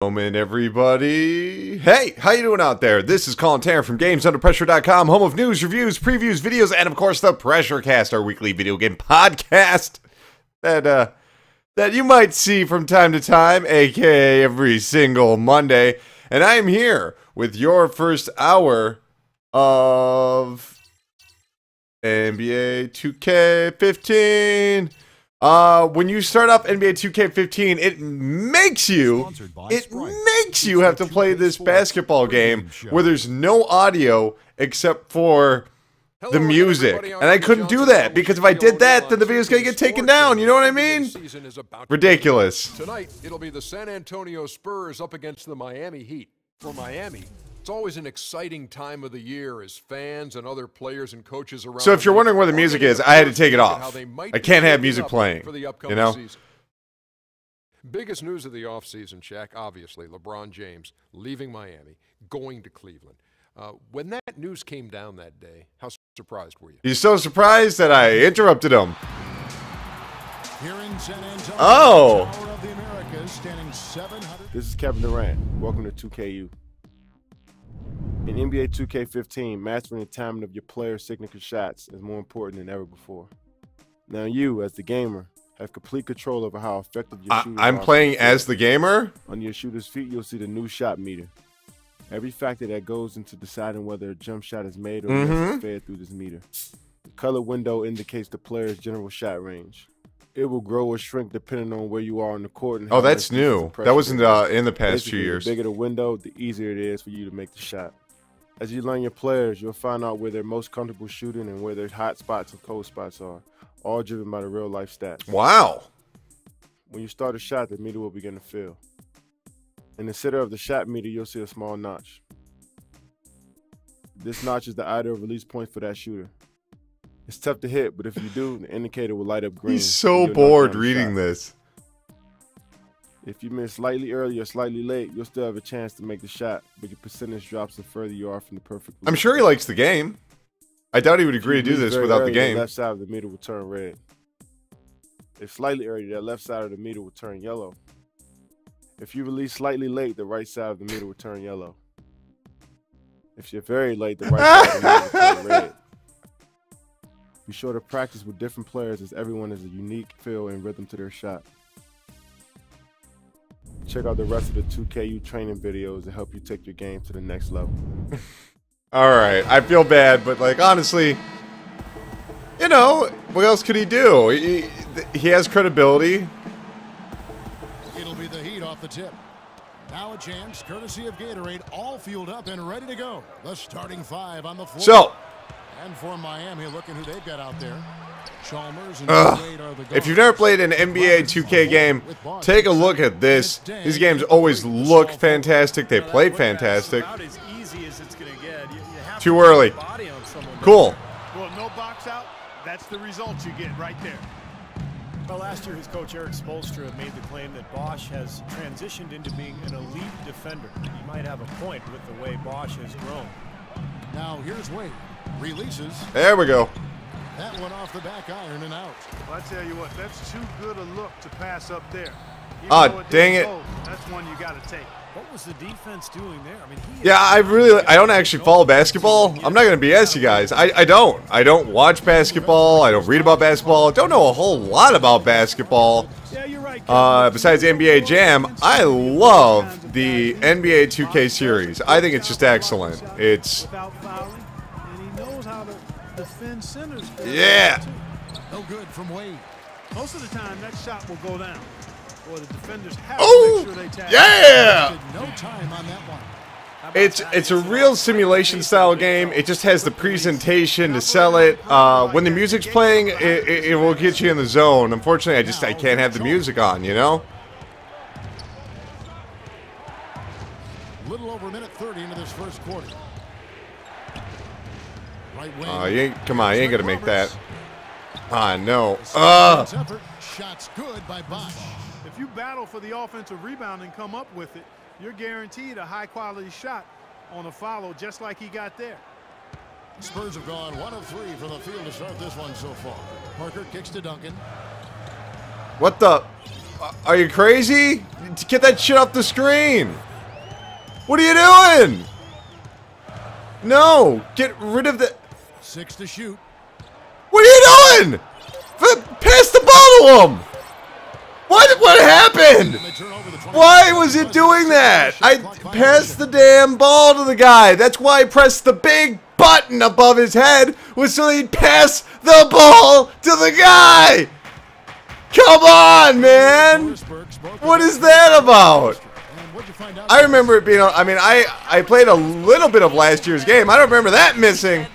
Moment, everybody. Hey, how you doing out there? This is Colin from GamesUnderPressure.com, home of news, reviews, previews, videos, and of course the Pressure Cast, our weekly video game podcast that you might see from time to time, aka every single Monday. And I am here with your first hour of NBA 2K15. When you start up NBA 2K15, it makes you have to play this basketball game where there's no audio except for the music. And I couldn't do that because if I did that, then the video's gonna get taken down. You know what I mean? Ridiculous. Tonight, it'll be the San Antonio Spurs up against the Miami Heat. For Miami, it's always an exciting time of the year as fans and other players and coaches around. So if you're wondering where the music is, I had to take it off. I can't have music playing, you know? Biggest news of the offseason, Shaq, obviously, LeBron James leaving Miami, going to Cleveland. When that news came down that day, how surprised were you? He's so surprised that I interrupted him. Here in San Antonio, oh! Tower of the Americas, standing 700. This is Kevin Durant. Welcome to 2KU. In NBA 2K15, mastering the timing of your player's signature shots is more important than ever before. Now you, as the gamer, have complete control over how effective your shooters are. I'm playing as the gamer? On your shooter's feet, you'll see the new shot meter. Every factor that goes into deciding whether a jump shot is made or is fed through this meter. The color window indicates the player's general shot range. It will grow or shrink depending on where you are on the court. And oh, that's new. That wasn't in the past Basically, few years. The bigger the window, the easier it is for you to make the shot. As you learn your players, you'll find out where they're most comfortable shooting and where their hot spots and cold spots are, all driven by the real-life stats. Wow. When you start a shot, the meter will begin to fill. In the center of the shot meter, you'll see a small notch. This notch is the ideal release point for that shooter. It's tough to hit, but if you do, the indicator will light up green. He's so bored reading this. If you miss slightly early or slightly late, you'll still have a chance to make the shot, but your percentage drops the further you are from the perfect release. I'm sure he likes the game. I doubt he would agree to do this without the game. The left side of the meter will turn red. If slightly early, that left side of the meter will turn yellow. If you release slightly late, the right side of the meter will turn yellow. If you're very late, the right side of the meter will turn red. Be sure to practice with different players as everyone has a unique feel and rhythm to their shot. Check out the rest of the 2KU training videos to help you take your game to the next level. All right, I feel bad, but like honestly, you know, what else could he do? He has credibility. It'll be the Heat off the tip. Now a chance, courtesy of Gatorade, all fueled up and ready to go. The starting five on the floor. So, and for Miami, looking who they've got out there. Chalmers and Wade are the guards. If you've never played an NBA 2K game, take a look at this. These games always look fantastic. They play fantastic. Too early. Cool. Well, no box out. That's the result you get right there. Well, last year his coach Eric Spoelstra made the claim that Bosch has transitioned into being an elite defender. He might have a point with the way Bosch has grown. Now here's Wade. Releases. There we go. That one off the back iron and out. Well, I tell you what, that's too good a look to pass up there. Ah, dang it. That's one you got to take. What was the defense doing there? I mean, yeah, I don't actually follow basketball. I'm not going to BS you guys. I don't watch basketball. I don't read about basketball. Don't know a whole lot about basketball. Yeah, you're right. Besides NBA Jam, I love the NBA 2K series. I think it's just excellent. It's without fouling, and he knows how to defend centers. Yeah. No good from Wade. Most of the time, that shot will go down. Or the defenders have oh, to make sure they tag. Yeah. No time on that one. It's a real simulation style game. It just has the presentation to sell it. When the music's playing, it will get you in the zone. Unfortunately, I can't have the music on, you know? Little over a minute 30 into this first quarter. Right wing. Come on, you ain't gonna make that. No. Shots good by Bosch. If you battle for the offensive rebound and come up with it, you're guaranteed a high-quality shot on a follow, just like he got there. Spurs have gone 1 of 3 from the field to start this one so far. Parker kicks to Duncan. What the? Are you crazy? Get that shit off the screen. What are you doing? No, get rid of the... 6 to shoot. What are you doing? Pass the ball to him. What happened? Why was it doing that? I passed the damn ball to the guy. That's why I pressed the big button above his head, was so he'd pass the ball to the guy. Come on, man. What is that about? I remember it being, I mean, I played a little bit of last year's game. I don't remember that missing.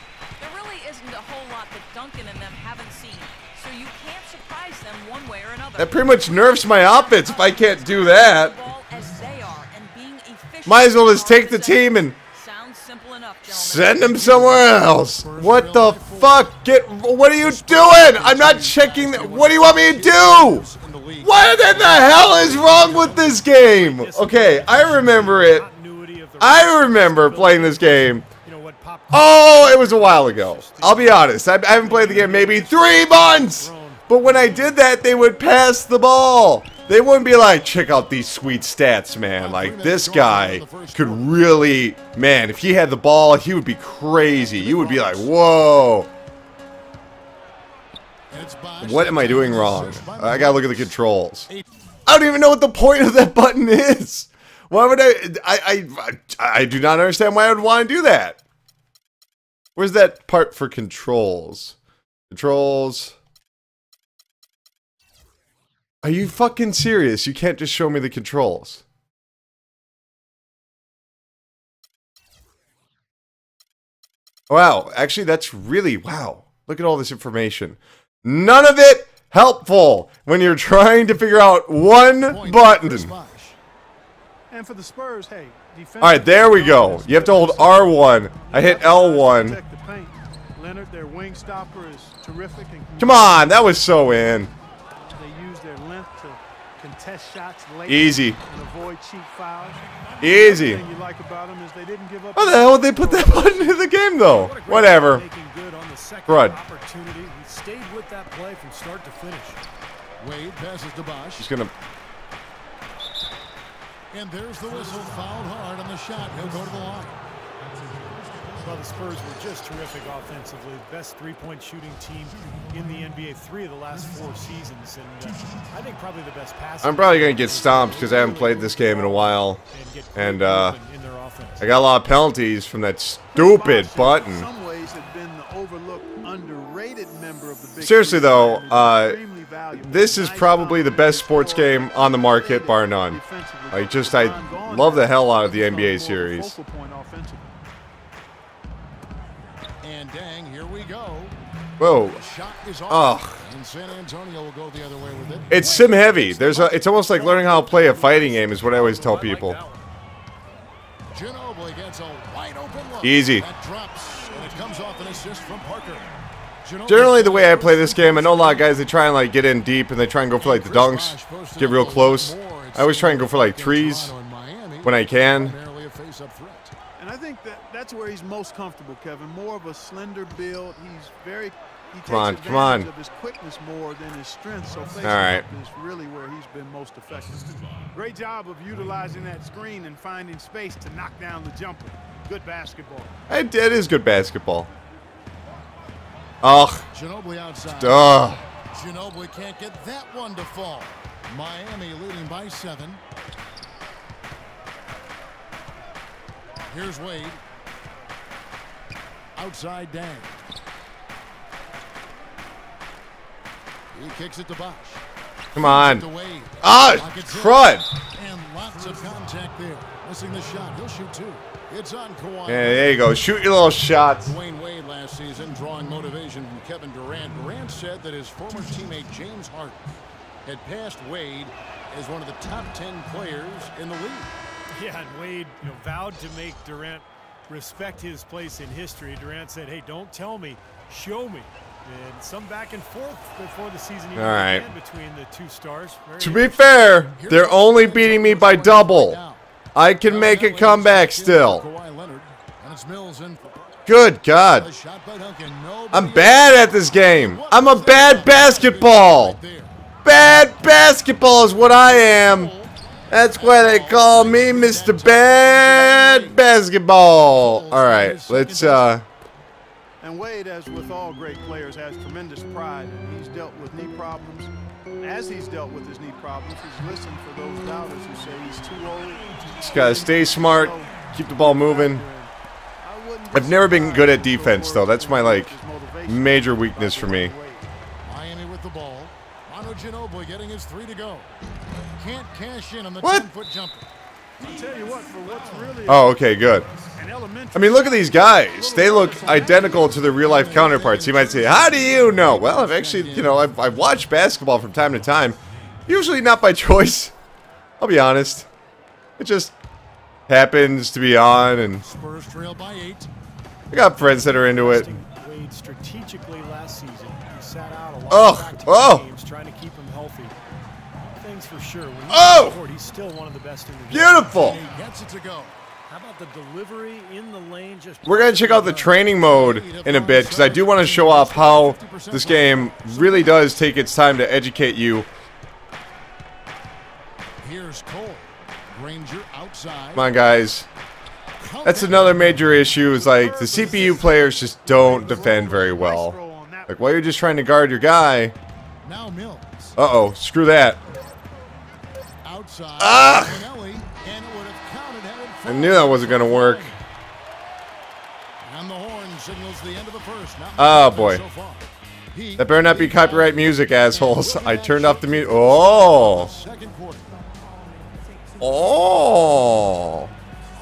There really isn't a whole lot that Duncan and them haven't seen, so you can't surprise them one way or another. That pretty much nerfs my offense if I can't do that. Might as well just take the team and send them somewhere else. What the fuck? What are you doing? I'm not checking. What do you want me to do? What in the hell is wrong with this game? Okay, I remember it. I remember playing this game. Oh, it was a while ago. I'll be honest. I haven't played the game maybe 3 months. But when I did that, they would pass the ball. They wouldn't be like, check out these sweet stats, man. Like, this guy could really, man, if he had the ball, he would be crazy. You would be like, whoa. What am I doing wrong? I gotta look at the controls. I don't even know what the point of that button is. Why would I do not understand why I would want to do that. Where's that part for controls? Controls. Are you fucking serious? You can't just show me the controls. Wow, actually that's really, wow. Look at all this information. None of it helpful when you're trying to figure out one button. And for the Spurs, hey, alright, there we go. You have to hold R1. I hit L1. Leonard, their wing stopper, is terrific. Come on, that was so in. They use their length to contest shots late. Easy. And avoid cheap fouls. Easy. The thing you like about them is they didn't give up. How the hell would they put that button in the game, though? Whatever. Crud. He stayed with that play from start to finish. Wade passes to Bosh. He's gonna. And there's the whistle, fouled hard on the shot. He'll go to the line. Well, the Spurs were just terrific offensively. Best three-point shooting team in the NBA 3 of the last 4 seasons. And I think probably the best passing. I'm probably going to get stomped because I haven't played this game in a while. And I got a lot of penalties from that stupid button. In some ways have been the overlooked, underrated member of the big Seriously, though, this is probably the best sports game on the market, bar none. I love the hell out of the NBA series. And dang, here we go. Whoa. Oh. And San Antonio will go the other way with it. It's sim heavy. It's almost like learning how to play a fighting game is what I always tell people. Ginobili gets a wide open look. Easy. That drops, and it comes off an assist from Parker. Generally, the way I play this game, I know a lot of guys, they try and like get in deep and they try and go for like the dunks, get real close. I always try and go for like threes when I can. And I think that's where he's most comfortable, Kevin. More of a slender build. He takes advantage of his quickness more than his strength. So facing up is really where he's been most effective. Great job of utilizing that screen and finding space to knock down the jumper. Good basketball. It is good basketball. Ugh. Ginobili outside. Duh. Ginobili can't get that one to fall. Miami leading by 7. Here's Wade. Outside Dang. He kicks it to Bosh. Come on. Ah, crud. And lots of contact there. Missing the shot. He'll shoot 2. It's on Kawhi. Yeah, there you go. Shoot your little shots. Dwayne Wade last season drawing motivation from Kevin Durant. Durant said that his former teammate James Harden had passed Wade as one of the top 10 players in the league. Yeah, and Wade, vowed to make Durant respect his place in history. Durant said, "Hey, don't tell me, show me." And some back and forth before the season even began between the two stars. To be fair, they're only beating me by double. I can make a comeback still. Good God. I'm bad at this game. I'm a bad basketball. Bad basketball is what I am. That's why they call me Mr. Bad Basketball. All right, let's And Wade, as with all great players, has tremendous pride, and he's dealt with knee problems. As he's dealt with his knee problems, he's listened for those doubters who say he's too old. just gotta stay smart, keep the ball moving. I've never been good at defense, though. That's my, like, major weakness for me. Miami with the ball. Manu Ginobili getting his 3 to go. Can't cash in on the What? 10-foot jumper. I'll tell you what, for what's really Oh, okay, good. I mean, look at these guys. They look identical to their real-life counterparts. You might say, how do you know? Well, I've actually, you know, I've watched basketball from time to time. Usually not by choice. I'll be honest. It just happens to be on, and Spurs trail by 8. I got friends that are into it. Wade strategically last season. He sat out a lot Oh, of back-to-back oh. games trying to keep him healthy. Things for sure. When he's Oh! on the court, he's still one of the best in the game. Beautiful. He gets it to go. How about the delivery in the lane? Just We're going to check out the training mode in a bit, because I do want to show off how this game really does take its time to educate you. Here's Cole. Granger outside. Come on, guys. That's another major issue, is like the CPU players just don't defend very well. Like, while you're just trying to guard your guy. Now Mills. Uh-oh, screw that. Outside. Ah! Bellinelli, and it would have counted had it I knew that wasn't going to work. And the horn signals the end of the first. Not Oh, much boy. so far. He That better not be copyright music, assholes. I turned off the music. Oh! second quarter. Oh!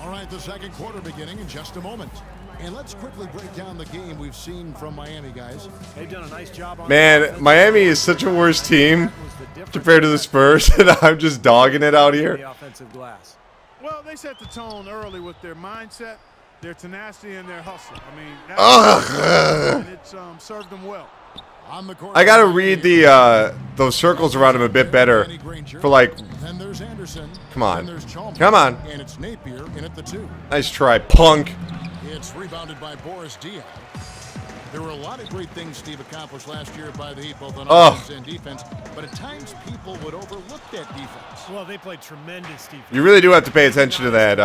All right, the second quarter beginning in just a moment. And let's quickly break down the game we've seen from Miami, guys. they've done a nice job on Man, Miami is such a worse team compared to the Spurs, and I'm just dogging it out here. the offensive glass. Well, they set the tone early with their mindset, their tenacity, and their hustle. I mean, Ugh. and it's served them well. On the court, I gotta read the those circles around him a bit better. For like, Then there's Anderson. come on, Then there's Chalmers, come on, And it's Napier in at the 2. nice try, punk. It's rebounded by Boris Diaw. There were a lot of great things Steve accomplished last year by the Heat, both on offense and defense, but at times people would overlook that defense. Well, they played tremendous defense. You really do have to pay attention to that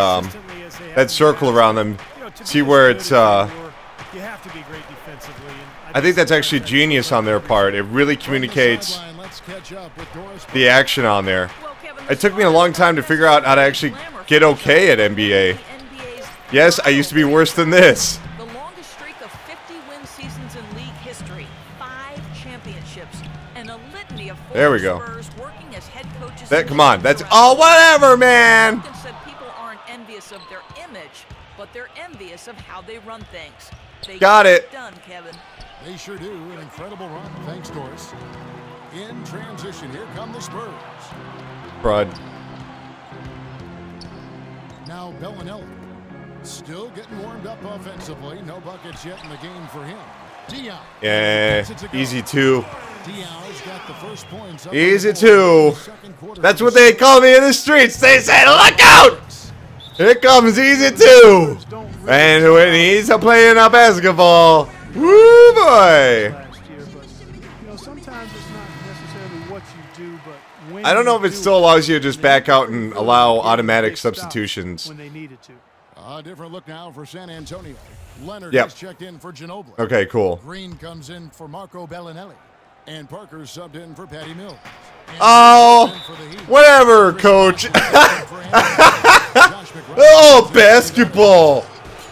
that circle around them. See where it's You have to be great defensively. And I think that's actually genius on their part. It really communicates Let's catch up with Doris the action on there. Well, Kevin, It took me a long time to figure out how to actually get okay at NBA. Yes, I used to be worse than this. The longest streak of 50-win seasons in league history, 5 championships, and a litany of There we former go. Spurs working as head coaches. That, and come on, that's around oh the whatever, man. Duncan said people aren't envious of their image, but they're envious of how they run things. They Got get it. done, Kevin. They sure do. An incredible run. Thanks, Doris. In transition, here come the Spurs. Crud. Now Bellinelli. Still getting warmed up offensively. No buckets yet in the game for him. Diaw. Yeah, easy 2. Diaw's got the first points. Up Easy on the board in the 2. second quarter. That's what they call me in the streets. They say, look out! Here comes easy 2. And when he's playing a basketball, woo boy! Last year, but you know, sometimes it's not necessarily what you do, but when I don't know if you it do still allows you to just back out and allow automatic substitutions. when they needed to. A different look now for San Antonio. Leonard Yep. has checked in for Ginobili. Okay, cool. Green comes in for Marco Bellinelli. And Parker subbed in for Patty Mills. And Oh, in for the Heat. whatever, coach. Oh, basketball.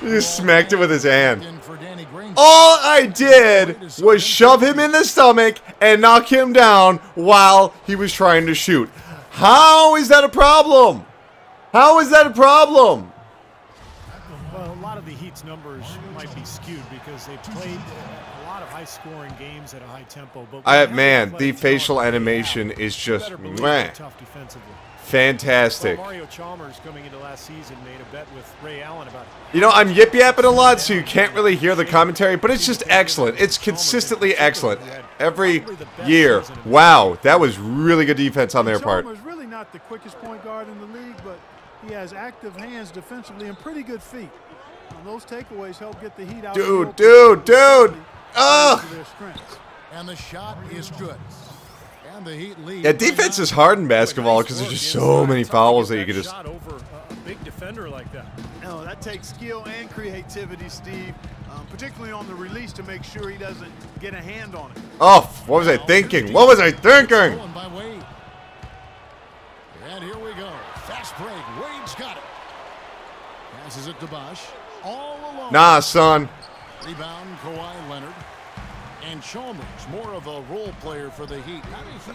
He just smacked it with his hand. In for Danny Granger. All I did was shove him in the stomach and knock him down while he was trying to shoot. How is that a problem? How is that a problem? Well, a lot of the Heat's numbers might be skewed because they played a lot of high-scoring games at a high tempo. But Man, the facial animation is just mwah. tough defensively. Fantastic. Well, Mario Chalmers coming into last season made a bet with Ray Allen about. You know, I'm yip-yapping a lot, so you can't really hear the commentary, but it's just excellent. It's consistently excellent every year. Wow, that was really good defense on their part. Chalmers really not the quickest point guard in the league, but he has active hands defensively and pretty good feet. And those takeaways help get the Heat out. Dude. Ugh. And the shot is good. And the Heat lead. Yeah, defense is hard in basketball because there's just so many fouls that you could just. Shot over a big defender like that. No, that takes skill and creativity, Steve, particularly on the release to make sure he doesn't get a hand on it. Oh, what was I thinking? What was I thinking? By Wade. And here we go. Fast break. Wade's got it. Passes it to Bosch. All alone. Nah, son. Rebound, Kawhi Leonard. And Chalmers, more of a role player for the Heat.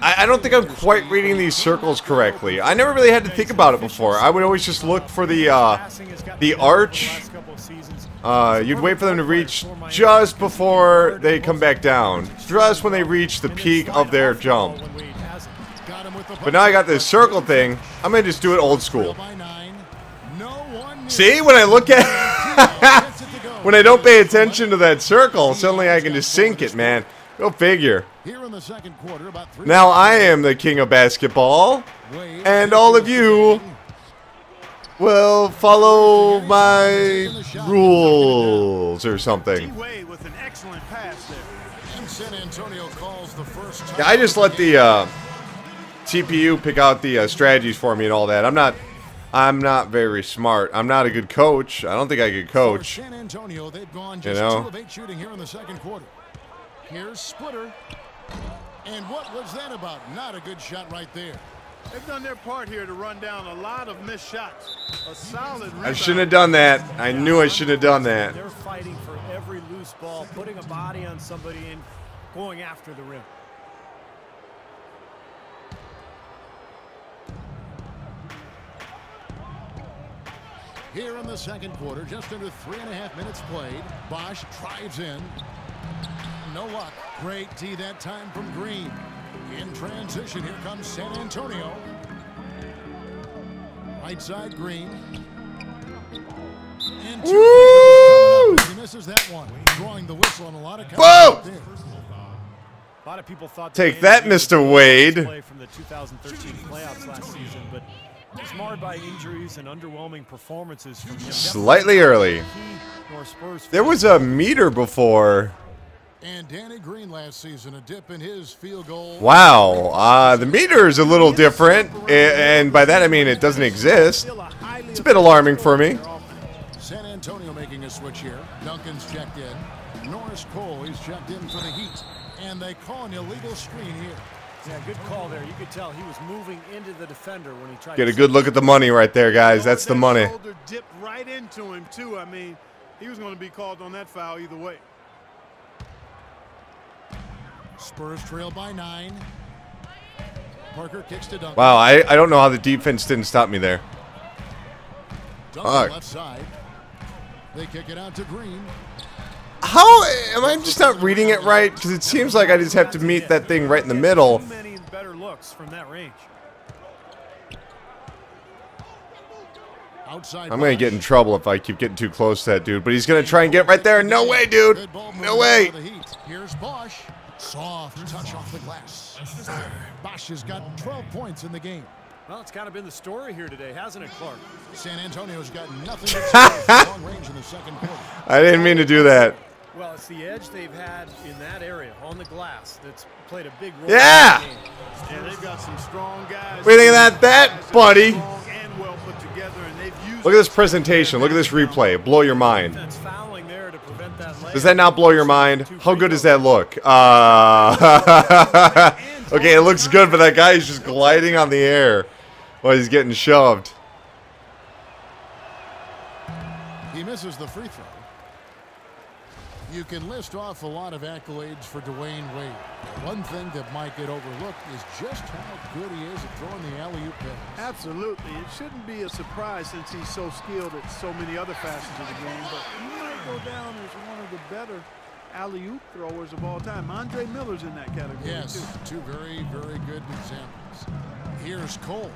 I don't think I'm quite reading these circles correctly. I never really had to think about it before. I would always just look for the arch. You'd wait for them to reach just before they come back down. Just when they reach the peak of their jump. But now I got this circle thing. I'm going to just do it old school. See, when I look at when I don't pay attention to that circle, suddenly I can just sink it, man. Go figure. Now I am the king of basketball, and all of you will follow my rules or something. Yeah, I just let the CPU pick out the strategies for me and all that. I'm not very smart. I'm not a good coach. I don't think I could coach. San Antonio, they've gone just 2 of 8 shooting here in the second quarter. Here's Splitter. And what was that about? Not a good shot right there. They've done their part here to run down a lot of missed shots. A solid rebound. I shouldn't have done that. I knew I shouldn't have done that. They're fighting for every loose ball, putting a body on somebody and going after the rim. Here in the second quarter, just under 3.5 minutes played. Bosch drives in. No luck. Great tee that time from Green. In transition, here comes San Antonio. Right side, Green. And Woo! he misses that one. Drawing the whistle on a lot of Whoa! there. A lot of people thought Take that, Mr. Wade. From the 2013 playoffs last season, but it's marred by injuries and underwhelming performances from him. Slightly early. There was a meter before. And Danny Green last season, a dip in his field goal. Wow, the meter is a little different, and by that I mean it doesn't exist. It's a bit alarming for me. San Antonio making a switch here. Duncan's checked in. Norris Cole, he's checked in for the Heat. And they call an illegal screen here. Yeah, good call there. You could tell he was moving into the defender when he tried Get to a good look at the money right there, guys. That's the money. Shoulder dipped right into him, too. I mean, he was going to be called on that foul either way. Spurs trail by 9. Parker kicks to Duncan. Wow, I don't know how the defense didn't stop me there. Duncan left side. They kick it out to Green. How am I just not reading it right? Because it seems like I just have to meet that thing right in the middle. Many better looks from that range. Outside I'm going to get in trouble if I keep getting too close to that dude. But he's going to try and get right there. No way, dude. No way. Here's Bosch. Soft touch off the glass. Bosch has got 12 points in the game. Well, it's kind of been the story here today, hasn't it, Clark? San Antonio's got nothing but long range in the second quarter. I didn't mean to do that. Well, it's the edge they've had in that area on the glass that's played a big role. Yeah. In the game. Yeah, they've got some strong guys. What do you think of that, buddy? Strong and well put together, and they've used Look at this presentation. Look at this replay. Blow your mind. Defense fouling there to prevent that layup. Does that not blow your mind? How good does that look? Okay, it looks good, but that guy is just gliding on the air while he's getting shoved. He misses the free throw. You can list off a lot of accolades for Dwayne Wade. One thing that might get overlooked is just how good he is at throwing the alley-oop pass. Absolutely. It shouldn't be a surprise since he's so skilled at so many other facets of the game, but he might go down as one of the better alley-oop throwers of all time. Andre Miller's in that category, yes, too. Two very, very good examples. Here's Cole.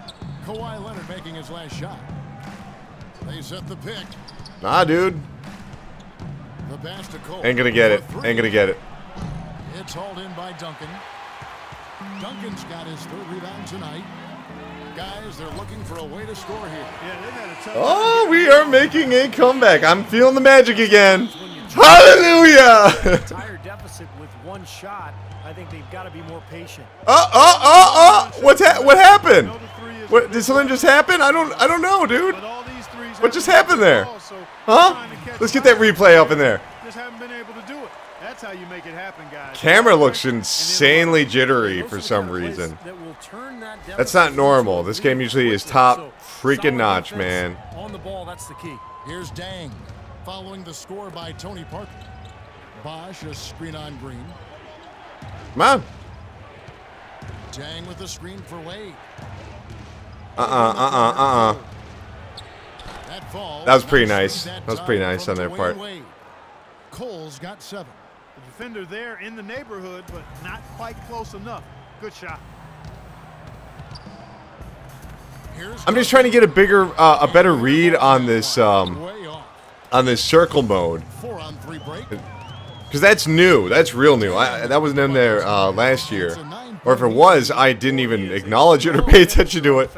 Kawhi Leonard making his last shot. They set the pick. Nah, dude. The pass to Cole. Ain't gonna get it. Ain't gonna get it. It's hauled in by Duncan. Duncan's got his third rebound tonight. Guys, they're looking for a way to score here. Yeah, they've had a tough Oh, we are making a comeback. I'm feeling the magic again. Hallelujah! Entire deficit with one shot. I think they've got to be more patient. What happened? What, did something just happen? I don't know, dude. What just happened there? Huh? Let's get that replay up in there. Just haven't been able to do it. That's how you make it happen, guys. Camera looks insanely jittery for some reason. That's not normal. This game usually is top freaking notch, man. On the ball, that's the key. Here's Dang, following the score by Tony Parker. Bosch, a screen on Green. Come on. Dang with the screen for Wade. That was pretty nice. That was pretty nice on their part. Cole's got 7. The defender there in the neighborhood, but not quite close enough. Good shot. I'm just trying to get a better read on this circle mode. 4-on-3 break. Because that's new. That's real new. That wasn't in there last year. Or if it was, I didn't even acknowledge it or pay attention to it.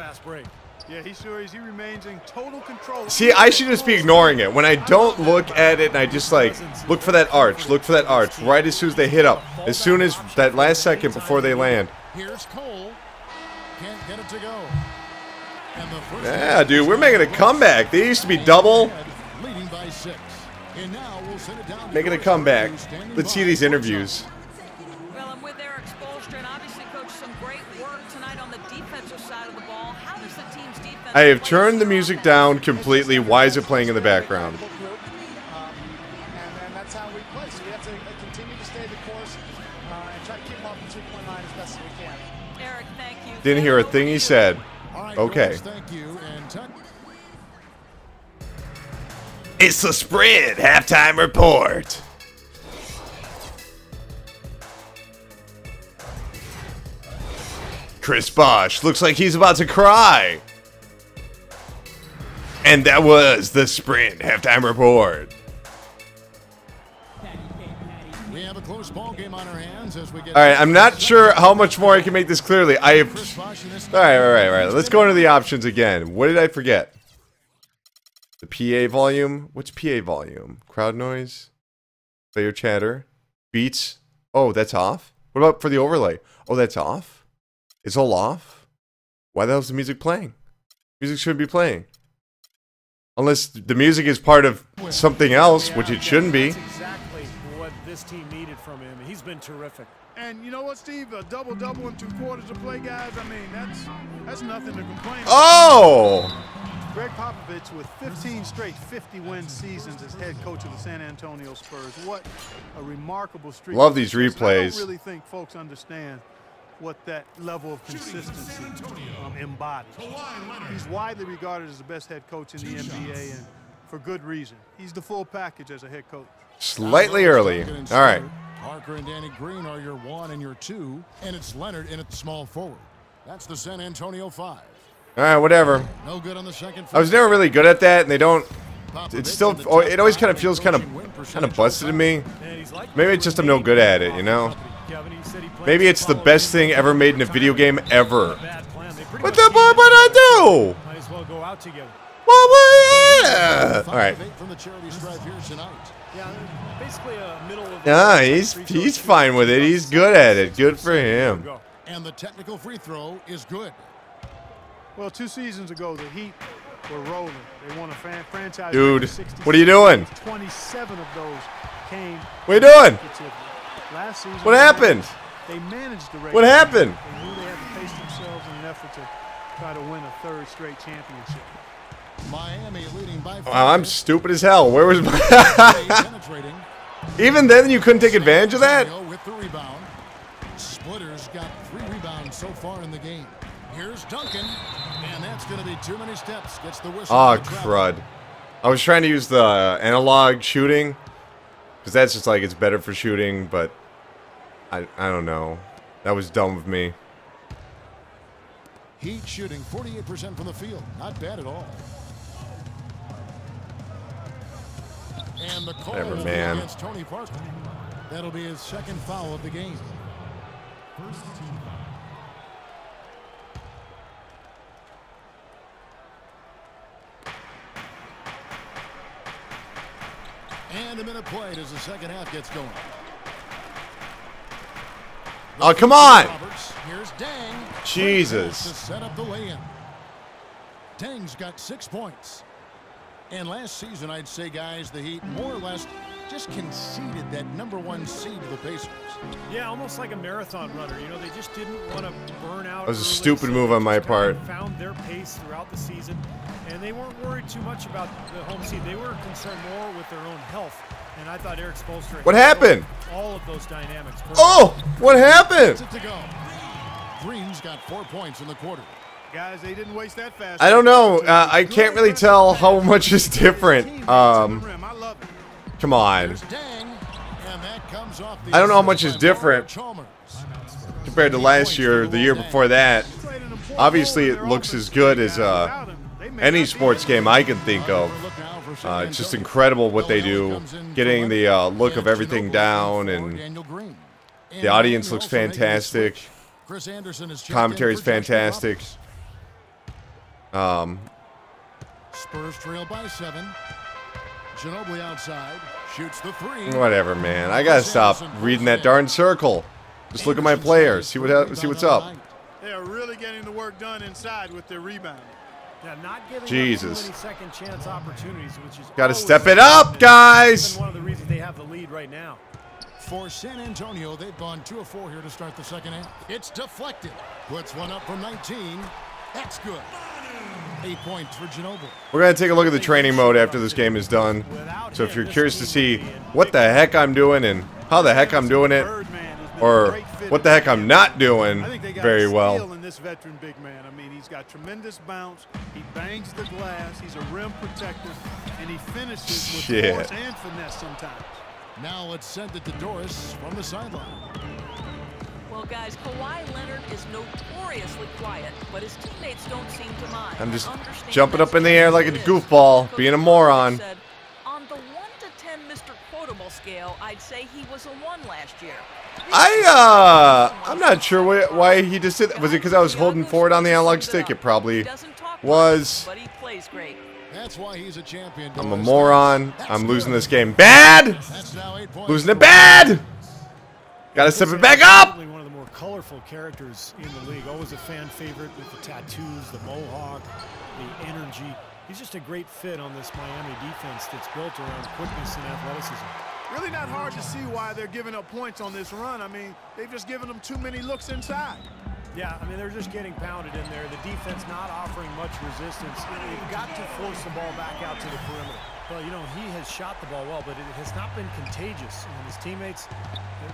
Yeah, he remains in total control. See, I should just be ignoring it. When I don't look at it and I just like, look for that arch, right as soon as they hit up. As soon as that last second before they land. Here's Cole. Can't get it to go. Yeah, dude, we're making a comeback. They used to be double. Leading by 6. And now we'll send it down. Making a comeback. Let's see these interviews. Well, I'm with Eric Spoelstra, and obviously, Coach, some great work tonight on the defensive side of the ball. How does the team's defense... I have turned the music down completely. Why is it playing in the background? And that's how we play. So we have to continue to stay the course and try to keep them off the 3-point line as best as we can. Eric, thank you. Didn't hear a thing he said. Okay. Thank you. And It's the Spread halftime report. Chris Bosch looks like he's about to cry. And that was the Sprint halftime report. we have a close ball game on our hands as we get. All right, I'm not sure how much more I can make this clearly. I have. All right. Let's go into the options again. What did I forget? The PA volume. What's PA volume? Crowd noise. Player chatter. Beats. Oh, that's off. What about for the overlay? Oh, that's off. It's all off. Why the hell is the music playing? Music should be playing. Unless the music is part of something else, which it shouldn't be. That's exactly what this team needed from him. He's been terrific. And you know what, Steve? A double-double in 2 quarters of play, guys. I mean, that's nothing to complain about. Oh! Greg Popovich with 15 straight 50-win seasons as head coach of the San Antonio Spurs. What a remarkable streak. Love these replays. I don't really think folks understand what that level of consistency embodies. He's widely regarded as the best head coach in the NBA, and for good reason. He's the full package as a head coach. Slightly early. All right. Parker and Danny Green are your 1 and your 2, and it's Leonard in at the small forward. That's the San Antonio 5. All right, whatever. No good on the second. I was never really good at that, and they don't. It's still. It always kind of feels kind of busted to me. Maybe it's just I'm no good at it, you know. Maybe it's the best thing ever made in a video game ever. What the boy? What I do? Might as well go out together. Well, yeah. All right. Yeah, basically a middle of. Yeah, he's fine with it. He's good at it. Good for him. And the technical free throw is good. Well, 2 seasons ago, the Heat were rolling. They won a franchise. Dude, what are you doing? 27 of those came. What are you doing? Last season, What happened? They managed to raise. What happened? They knew they had to pace themselves in an effort to try to win a 3rd straight championship. Miami leading by 5. Wow, I'm stupid as hell. Where was my? Even then, you couldn't take advantage of that. With the rebound, Splitters got 3 rebounds so far in the game. Here's Duncan, and that's going to be too many steps. Gets the whistle. Oh, crud. I was trying to use the analog shooting, because that's just like, it's better for shooting, but I don't know. That was dumb of me. Heat shooting 48% from the field. Not bad at all. And the call Whatever, man. against Tony Parker. That'll be his 2nd foul of the game. First team foul. And a minute played as the second half gets going. Oh, come on! Here's Dang. Jesus. To set up the lay-in. Dang's got 6 points. And last season, I'd say, guys, the Heat more or less just conceded that #1 seed to the Pacers. Yeah, almost like a marathon runner. You know, they just didn't want to burn out. That was a early, stupid so move they on my just kind of part. Found their pace throughout the season, and they weren't worried too much about the home seed. They were concerned more with their own health. And I thought Eric Spoelstra. What happened? All of those dynamics. Oh, what happened? To go. Green's got 4 points in the quarter. Guys, they didn't waste that fast. I don't know. I can't really tell how much is different. Come on. I don't know how much is different compared to last year, the year before that. Obviously, it looks as good as any sports game I can think of. It's just incredible what they do, getting the look of everything down, and the audience looks fantastic. Commentary's fantastic. Spurs trail by 7. Ginobili outside shoots the 3. Whatever, man. I gotta stop reading that darn circle. Just look at my players. See what's up. They are really getting the work done inside with their rebound. Yeah, not giving Jesus. Too many second chance opportunities, which is Gotta step it up, guys. One of the reasons they have the lead right now. For San Antonio, they've gone 2 of 4 here to start the second half. It's deflected. Puts one up from 19. That's good. 8 points for Ginobili. We're going to take a look at the training mode after this game is done. So if you're curious to see what the heck I'm doing and how the heck I'm doing it, or what the heck I'm not doing very well. In this veteran big man. I mean, he's got tremendous bounce. He bangs the glass. He's a rim protector. And he finishes with force and finesse sometimes. Now let's send it to Doris from the sideline. Well, guys, Kawhi Leonard is notoriously quiet, but his teammates don't seem to mind. I'm just jumping up in the air like a goofball, being a moron. On the 1 to 10 Mr. Quotable scale, I'd say he was a 1 last year. I'm not sure why he just did that. Was it because I was holding forward on the analog stick? It probably was. But he plays great. That's why he's a champion. I'm a moron. I'm losing this game bad. Losing it bad. Gotta step it back up. One of the more colorful characters in the league. Always a fan favorite with the tattoos, the mohawk, the energy. He's just a great fit on this Miami defense that's built around quickness and athleticism. Really not hard to see why they're giving up points on this run. I mean, they've just given them too many looks inside. Yeah, I mean, they're just getting pounded in there. The defense not offering much resistance. They've got to force the ball back out to the perimeter. Well, you know, he has shot the ball well, but it has not been contagious. And his teammates,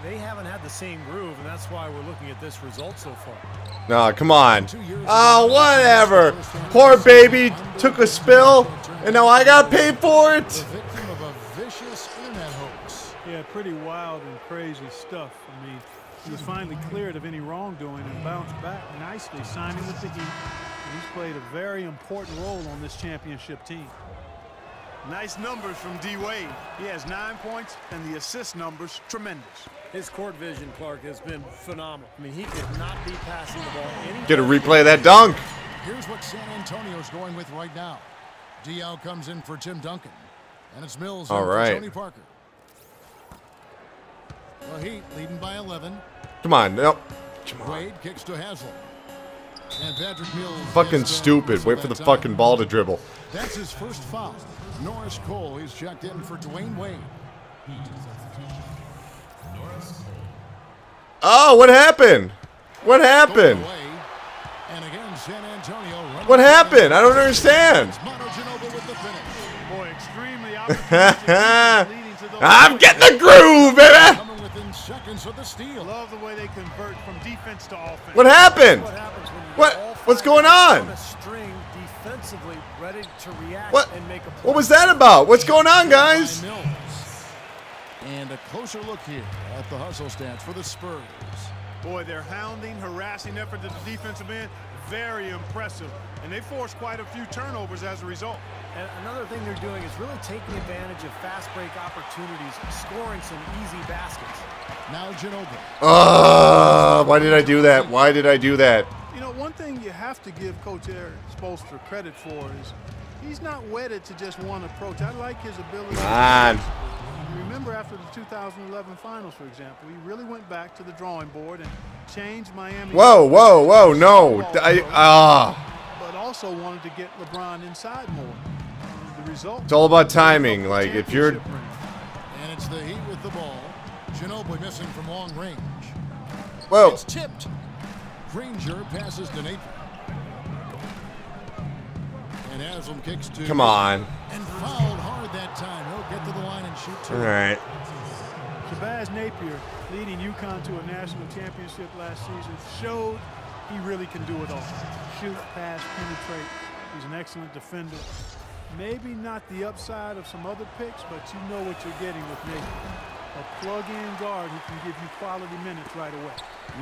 they haven't had the same groove, and that's why we're looking at this result so far. No, come on. Oh, whatever. Poor baby took a spill, and now I got paid for it. Victim of a vicious internet hoax. Yeah, pretty wild and crazy stuff. I mean, he was finally cleared of any wrongdoing and bounced back nicely, signing with the Heat. And he's played a very important role on this championship team. Nice numbers from D-Wade. He has 9 points, and the assist numbers tremendous. His court vision, Clark, has been phenomenal. I mean, he could not be passing the ball. Get a replay of that dunk. Here's what San Antonio's going with right now. Diaw comes in for Tim Duncan, and it's Mills All in right. for Tony Parker. The Heat leading by 11. Come on. Nope. Wade kicks to Haslem. And Patrick Mills. Fucking stupid. Wait for the fucking ball to dribble. That's his first foul. Norris Cole, he's checked in for Dwayne Wade. Oh, what happened? What happened? And again, San Antonio. What happened? I don't understand. Boy, extremely opportunistic. I'm getting the groove, baby. Coming within seconds of the steal. Love the way they convert from defense to offense. What happened? What's going on? Defensively ready to react and make a play. What was that about? What's going on, guys? And a closer look here at the hustle stats for the Spurs. Boy, their hounding, harassing effort at the defensive end, very impressive. And they forced quite a few turnovers as a result. And another thing they're doing is really taking advantage of fast break opportunities, scoring some easy baskets. Now Ginobili. Why did I do that? Why did I do that? You know, one thing you have to give Coach Eric Spoelstra credit for is he's not wedded to just one approach. I like his ability. Come on. Remember after the 2011 finals, for example, he really went back to the drawing board and changed Miami. Whoa, whoa, whoa, no. But also wanted to get LeBron inside more. The result. It's all about timing. Like, if you're... And it's the Heat with the ball. Ginobili missing from long range. Whoa. It's tipped. Granger passes to Napier. And Haslam kicks to... Come on. And fouled hard that time. He'll get to the line and shoot two. All right. Shabazz Napier, leading UConn to a national championship last season, showed he really can do it all. Shoot, pass, penetrate. He's an excellent defender. Maybe not the upside of some other picks, but you know what you're getting with Napier. A plug-in guard who can give you quality minutes right away.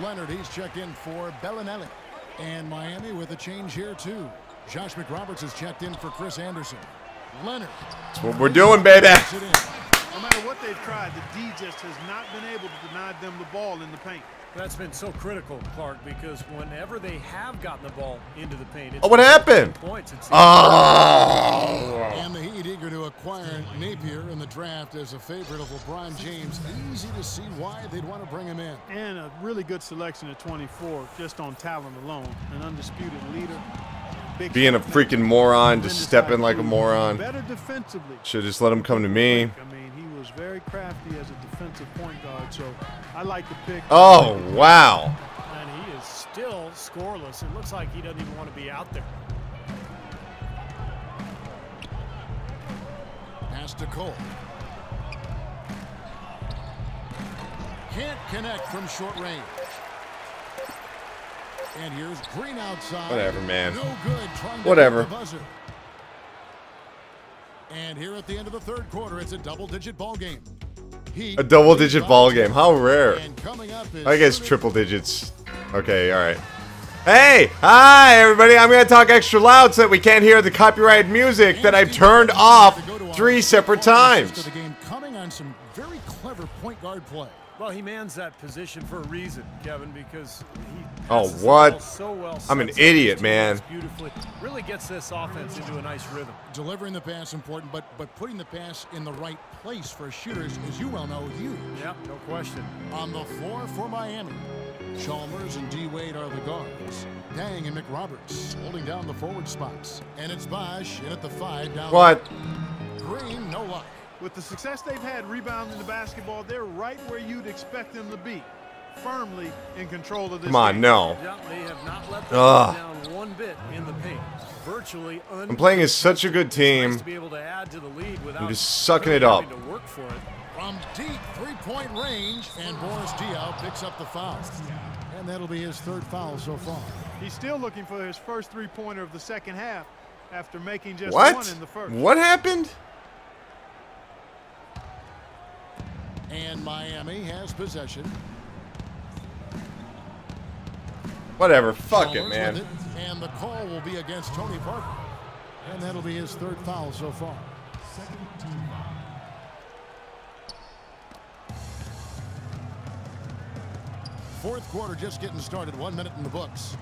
Leonard, he's checked in for Bellinelli. And Miami with a change here, too. Josh McRoberts has checked in for Chris Anderson. Leonard. That's what we're doing, baby. No matter what they've tried, the D just has not been able to deny them the ball in the paint. That's been so critical, Clark, because whenever they have gotten the ball into the paint, it's what happened? Points, it Oh. And the Heat eager to acquire Napier in the draft as a favorite of LeBron James. Easy to see why they'd want to bring him in. And a really good selection at 24, just on talent alone. An undisputed leader. Being a freaking moron, just stepping like a moron. Better defensively. Should just let him come to me. I mean, he was very crafty as a defensive point guard, so I like the pick. Oh, wow. And he is still scoreless. It looks like he doesn't even want to be out there. Pass to Cole. Can't connect from short range. And here's Green outside. Whatever, man. No good. Trying to Whatever. hit the buzzer. And here at the end of the third quarter, it's a double-digit ball game. A double-digit ball game. How rare. And coming up is I guess triple digits. Okay, all right. Hey! Hi, everybody. I'm going to talk extra loud so that we can't hear the copyrighted music that I've turned off 3 separate times. The game coming on some very clever point guard play. Well, he mans that position for a reason, Kevin, because he Oh, passes the what? ball so well. I'm an sets up idiot, his man. teammates beautifully. Really gets this offense into a nice rhythm. Delivering the pass important, but putting the pass in the right place for shooters, as you well know, huge. Yeah, no question. On the floor for Miami, Chalmers and D. Wade are the guards. Dang and McRoberts holding down the forward spots. And it's Bosch in at the 5 down. What? Green, no luck. With the success they've had rebounding the basketball, they're right where you'd expect them to be. Firmly in control of this Come on, game. no. Yeah, they have not let them down one bit in the paint. Virtually I'm playing as such a good team. to be able to add to the lead without I'm just sucking it really up. having to work for it. From deep three-point range, and Boris Diaw picks up the foul. And that'll be his 3rd foul so far. He's still looking for his first three-pointer of the second half after making just What? one in the first. What happened? And Miami has possession. Whatever. Fuck it, Chalmers man. with it, and the call will be against Tony Parker. And that'll be his 3rd foul so far. Fourth quarter just getting started. 1 minute in the books.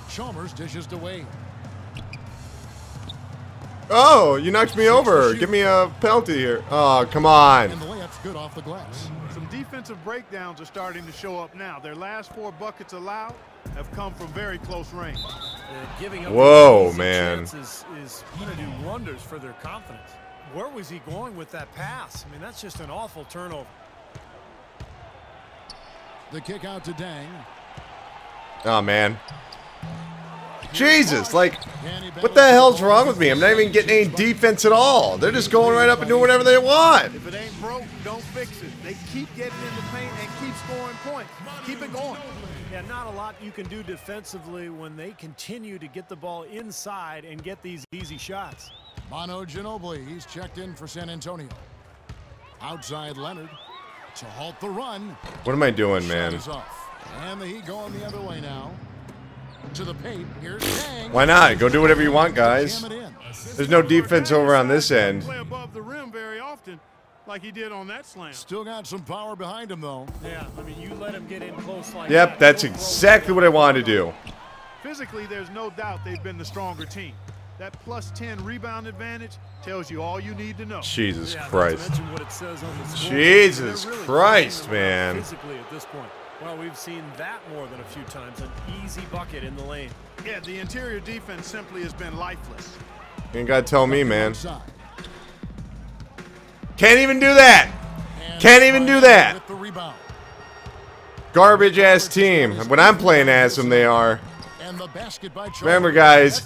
Chalmers dishes to Wade. Oh, you knocked me over. Give me a penalty here. Oh, come on. And the layup's good off the glass. Some defensive breakdowns are starting to show up now. Their last 4 buckets allowed have come from very close range. Giving up Whoa, easy man. chances is going to do wonders for their confidence. Where was he going with that pass? I mean, that's just an awful turnover. The kick out to Dang. Oh, man. Jesus, like, what the hell's wrong with me? I'm not even getting any defense at all. They're just going right up and doing whatever they want. If it ain't broke, don't fix it. They keep getting in the paint and keep scoring points. Keep it going. Yeah, not a lot you can do defensively when they continue to get the ball inside and get these easy shots. Manu Ginobili, he's checked in for San Antonio. Outside Leonard to halt the run. What am I doing, Shot man? is off. And the Heat going the other way now. To the paint. Here's Dang. Why not? Go do whatever you want, guys. Jam it in. There's no defense over on this end. Play above the rim very often, like he did on that slam. Still got some power behind him, though. Yeah, I mean, you let him get in close like Yep, that. that's exactly what I wanted to do. Physically, there's no doubt they've been the stronger team. That plus 10 rebound advantage tells you all you need to know. Jesus Yeah, Christ. what it says on the scoreboard. Jesus They're really Christ, playing around man. physically at this point. Well, we've seen that more than a few times. An easy bucket in the lane. Yeah, the interior defense simply has been lifeless. You ain't gotta tell me, man. Can't even do that. Can't even do that. With the rebound. Garbage ass team. When I'm playing as them, they are. And the basket by Chalmers. Remember, guys,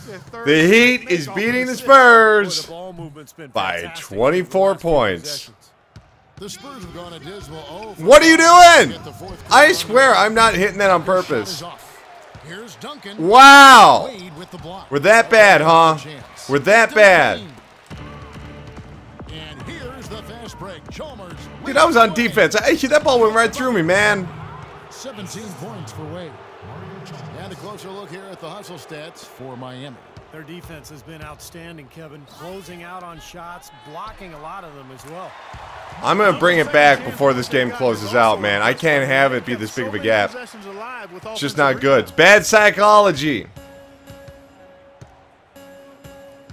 the Heat is beating the Spurs by 24 points. The Spurs have gone a dismal 0 for What are you doing? at the fourth I quarter. swear I'm not hitting that on purpose. Shot is off. Here's Duncan. Wow. Wade with the block. We're that bad, huh? We're that bad. And here's the fast break. Chalmers. Dude, I was on defense. That ball went right through me, man. 17 points for Wade. And a closer look here at the hustle stats for Miami. Their defense has been outstanding, Kevin. Closing out on shots, blocking a lot of them as well. I'm going to bring it back before this game closes out, man. I can't have it be this big of a gap. It's just not good. It's bad psychology.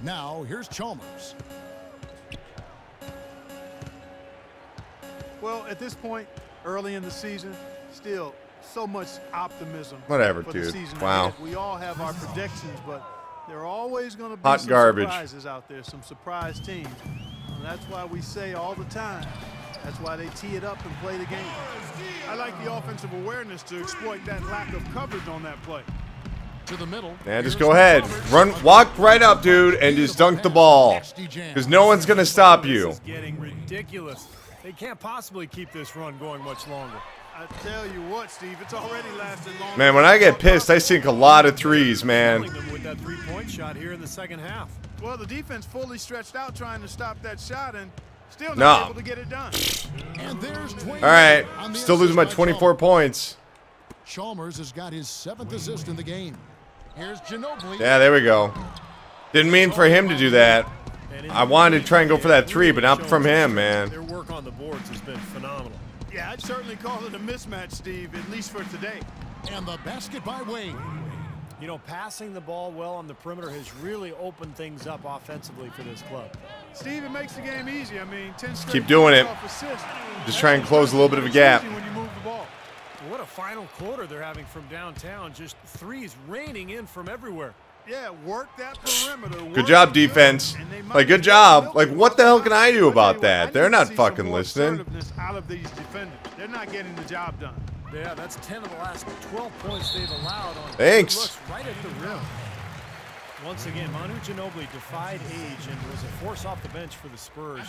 Now, here's Chalmers. Well, at this point, early in the season, still so much optimism. Whatever, for the dude. season Wow. ahead. We all have our predictions, but there are always going to be Hot some garbage. surprises out there, some surprise teams. And that's why we say all the time, that's why they tee it up and play the game. I like the offensive awareness to exploit that lack of coverage on that play. To the middle. Yeah, just go ahead. Walk right up, dude, and just dunk the ball. Because no one's going to stop you. This is getting ridiculous. They can't possibly keep this run going much longer. I tell you what, Steve, it's already lasted long. Man, when I get pissed, I sink a lot of threes, man. Killing them with that three-point shot here in the second half. Well, the defense fully stretched out trying to stop that shot and still No. not able to get it done. And there's 20 All right. on the Still losing my assist by 24 points. Chalmers has got his 7th assist in the game. Here's Ginobili. Yeah, there we go. Didn't mean for him to do that. I wanted to try and go for that three, but not from him, man. Their work on the boards has been phenomenal. Yeah, I'd certainly call it a mismatch, Steve, at least for today. And the basket by Wade. You know, passing the ball well on the perimeter has really opened things up offensively for this club. Steve, it makes the game easy. I mean, 10 straight Keep doing it. off assist. Just try and close a little bit of a gap. When you move the ball. What a final quarter they're having from downtown. Just threes raining in from everywhere. Yeah, work that perimeter. Good job, defense. Like, good job. Like, what the hell can I do about that? They're not fucking listening. Out of these defenders. They're not getting the job done. Yeah, that's 10 of the last 12 points they've allowed on Thanks. looks right at the rim. Once again, Manu Ginobili defied age and was a force off the bench for the Spurs.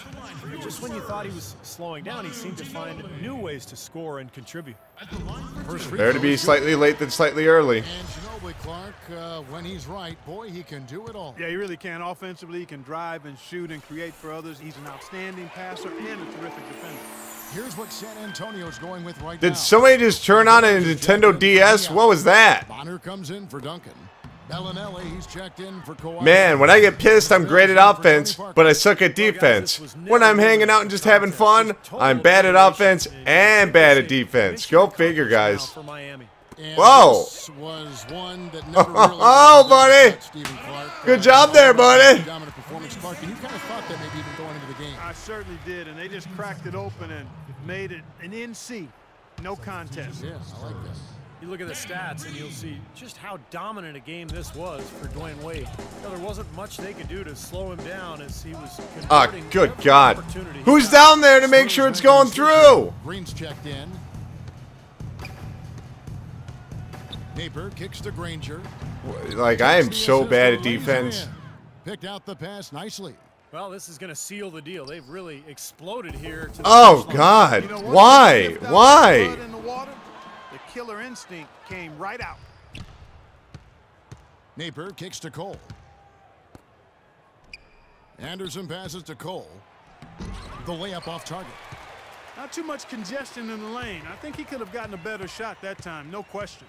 Just when you thought he was slowing down, he seemed to find new ways to score and contribute. Better to be slightly late than slightly early. And Ginobili, Clark, when he's right, boy, he can do it all. Yeah, he really can. Offensively, he can drive and shoot and create for others. He's an outstanding passer and a terrific defender. Here's what San Antonio's going with right now. Did somebody just turn on a Nintendo DS? What was that? Bonner comes in for Duncan. Bellinelli, he's checked in for Kawhi. Man, when I get pissed, I'm great at offense, but I suck at defense. When I'm hanging out and just having fun, I'm bad at offense and bad at defense. Go figure, guys. And Whoa. this was one that never really Oh, buddy. Stephen Clark. Good job there, buddy. Dominant performance, Clark, and you kind of thought that maybe even going into the game. I certainly did, and they just cracked it open and made it an NC. No contest. Yeah, I like that. You look at the stats and you'll see just how dominant a game this was for Dwayne Wade. You know, there wasn't much they could do to slow him down as he was converting Good every God. opportunity. Who's down there to make sure it's going through? Green's checked in. Napier kicks to Granger. Like, I am so bad at defense. Picked out the pass nicely. Well, this is going to seal the deal. They've really exploded here. To the Oh, first line. God. You know what? Why? Lift out Why? blood in the water, the killer instinct came right out. Napier kicks to Cole. Anderson passes to Cole. The layup off target. Not too much congestion in the lane. I think he could have gotten a better shot that time, no question.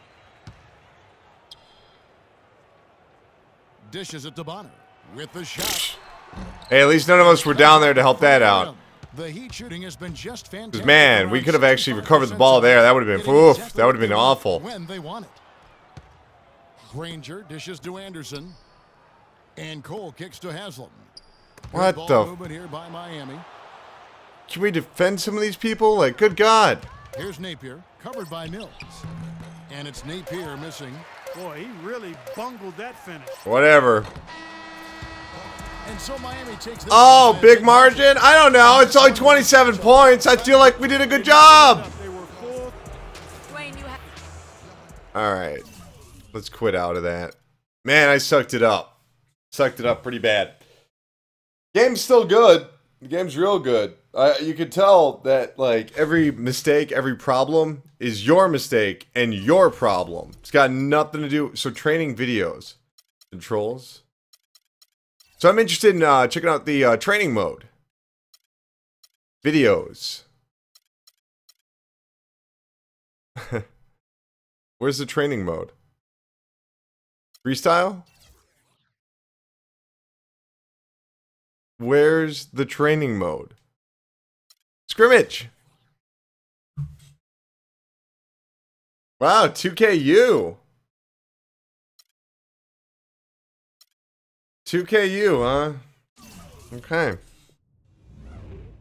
Dishes it to Bonner with the shot. Hey, at least none of us were down there to help that out. The Heat shooting has been just fantastic. Because, man, we could have actually recovered the ball there. That would have been, oof, that would have been awful. When they want it. Granger dishes to Anderson. And Cole kicks to Haslam. What Ball the? movement here by Miami. Can we defend some of these people? Like, good God. Here's Napier, covered by Mills. And it's Napier missing. Boy, he really bungled that finish. Whatever. And so Miami takes Oh, big margin? I don't know. It's only 27 points. I feel like we did a good job. All right. Let's quit out of that. Man, I sucked it up. Sucked it up pretty bad. Game's still good. The game's real good. You could tell that, like, every mistake, every problem is your mistake and your problem. It's got nothing to do... So, training videos. Controls. So, I'm interested in checking out the training mode. Videos. Where's the training mode? Freestyle? Where's the training mode? Scrimmage. Wow, 2KU. 2KU, huh? Okay.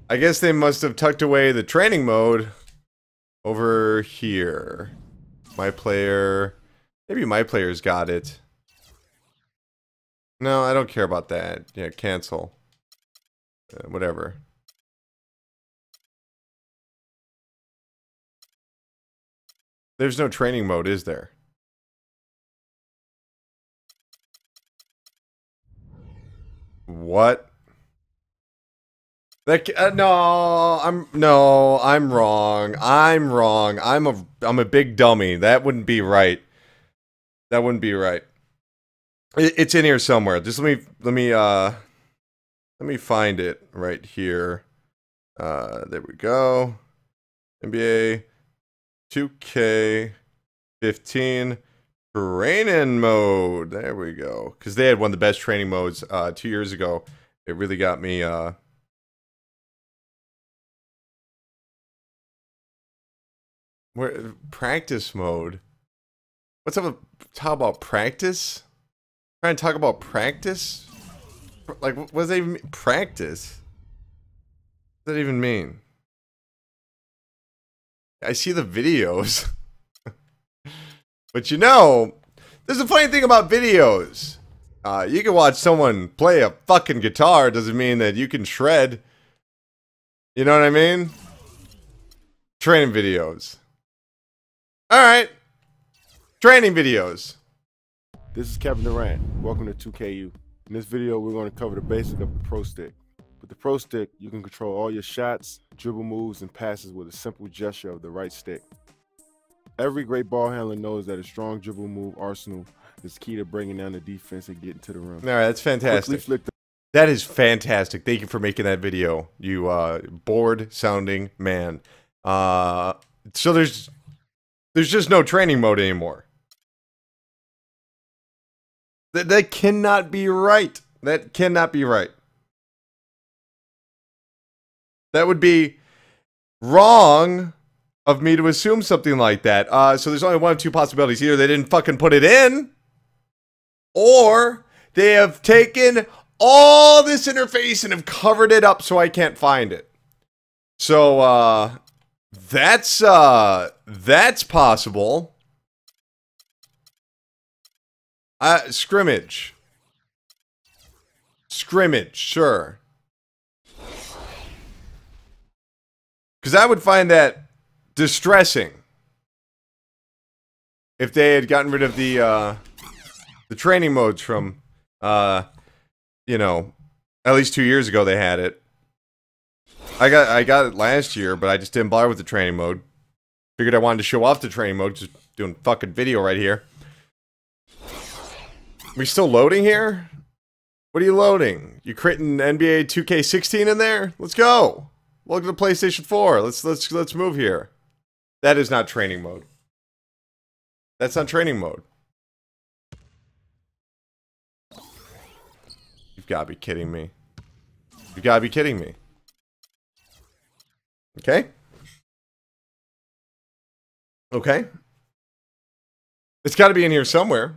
I guess they must have tucked away the training mode over here. My player. Maybe my player's got it. No, I don't care about that. Yeah, cancel. Whatever. There's no training mode, is there? What? That I'm wrong. I'm wrong. I'm a big dummy. That wouldn't be right. That wouldn't be right. It's in here somewhere. Just let me find it right here. There we go. NBA 2K15 training mode. There we go. Because they had one of the best training modes 2 years ago. It really got me. Where practice mode? What's up with talk about practice? Trying to talk about practice? Like, what does that even mean? Practice? What does that even mean? I see the videos. But you know, there's a funny thing about videos. You can watch someone play a fucking guitar, doesn't mean that you can shred. You know what I mean? Training videos. Alright. Training videos. This is Kevin Durant. Welcome to 2KU. In this video, we're going to cover the basics of the Pro Stick. With the Pro Stick, you can control all your shots, dribble moves, and passes with a simple gesture of the right stick. Every great ball handler knows that a strong dribble move arsenal is key to bringing down the defense and getting to the rim. All right, that's fantastic. That is fantastic. Thank you for making that video, you bored-sounding man. So there's just no training mode anymore. That cannot be right. That cannot be right. That would be wrong of me to assume something like that. So there's only one of two possibilities. Either they didn't fucking put it in, or they have taken all this interface and have covered it up so I can't find it. So, that's possible. Scrimmage. Scrimmage, sure. Because I would find that distressing if they had gotten rid of the training modes from, you know, at least 2 years ago they had it. I got it last year, but I just didn't bother with the training mode. Figured I wanted to show off the training mode, just doing fucking video right here. We still loading here? What are you loading? You creating NBA 2K16 in there? Let's go. Welcome to PlayStation 4. Let's move here. That is not training mode. That's not training mode. You've got to be kidding me. You've got to be kidding me. Okay. Okay. It's got to be in here somewhere.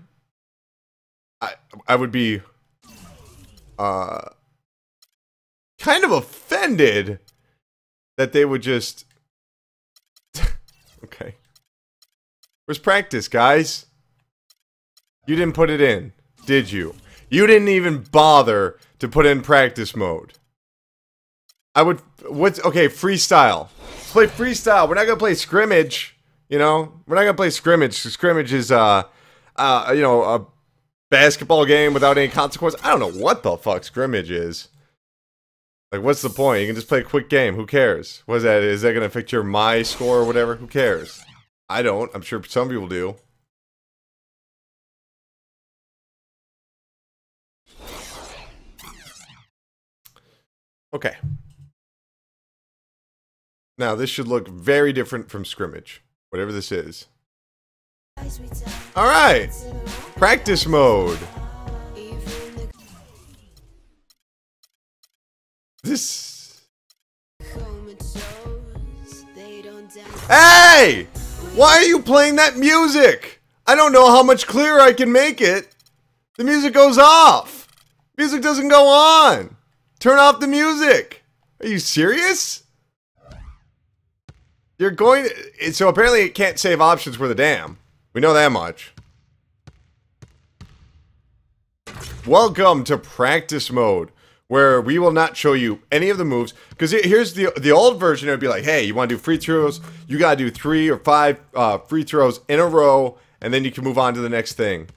I would be kind of offended that they would just... Okay. Where's practice, guys? You didn't put it in, did you? You didn't even bother to put in practice mode. I would... Okay, freestyle. Let's play freestyle. We're not gonna play scrimmage, you know? We're not gonna play scrimmage. Scrimmage is, you know, a basketball game without any consequence. I don't know what the fuck scrimmage is. Like, what's the point? You can just play a quick game. Who cares? What is that? Is that gonna affect your my score or whatever? Who cares? I don't. I'm sure some people do. Okay. Now, this should look very different from scrimmage. Whatever this is. Alright! Practice mode. This... Hey! Why are you playing that music? I don't know how much clearer I can make it. The music goes off. Music doesn't go on. Turn off the music. Are you serious? You're going to... So apparently it can't save options for the dam. We know that much. Welcome to practice mode, where we will not show you any of the moves. Because here's the old version. It would be like, hey, you want to do free throws? You got to do 3 or 5 free throws in a row, and then you can move on to the next thing.